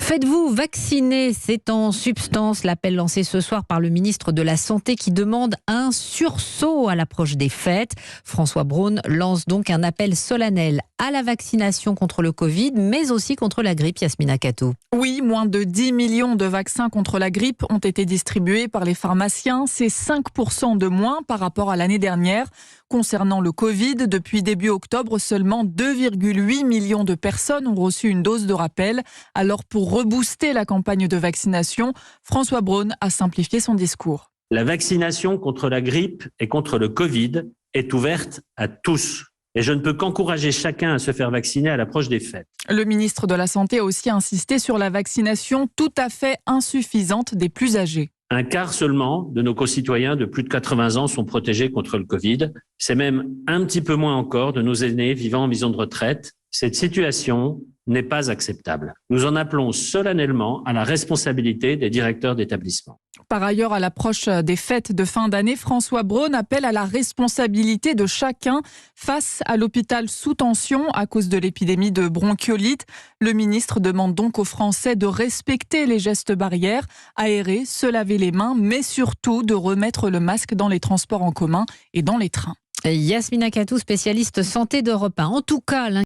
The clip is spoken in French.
Faites-vous vacciner, c'est en substance l'appel lancé ce soir par le ministre de la Santé qui demande un sursaut à l'approche des fêtes. François Braun lance donc un appel solennel à la vaccination contre le Covid, mais aussi contre la grippe, Yasmina Katou. Oui, moins de 10 millions de vaccins contre la grippe ont été distribués par les pharmaciens. C'est 5% de moins par rapport à l'année dernière. Concernant le Covid, depuis début octobre, seulement 2,8 millions de personnes ont reçu une dose de rappel. Alors pour rebooster la campagne de vaccination, François Braun a simplifié son discours. La vaccination contre la grippe et contre le Covid est ouverte à tous. Et je ne peux qu'encourager chacun à se faire vacciner à l'approche des fêtes. Le ministre de la Santé a aussi insisté sur la vaccination tout à fait insuffisante des plus âgés. Un quart seulement de nos concitoyens de plus de 80 ans sont protégés contre le Covid. C'est même un petit peu moins encore de nos aînés vivant en maison de retraite. Cette situation n'est pas acceptable. Nous en appelons solennellement à la responsabilité des directeurs d'établissement. Par ailleurs, à l'approche des fêtes de fin d'année, François Braun appelle à la responsabilité de chacun face à l'hôpital sous tension à cause de l'épidémie de bronchiolite. Le ministre demande donc aux Français de respecter les gestes barrières, aérer, se laver les mains, mais surtout de remettre le masque dans les transports en commun et dans les trains. Yasmina Katou, spécialiste santé d'Europe 1. En tout cas,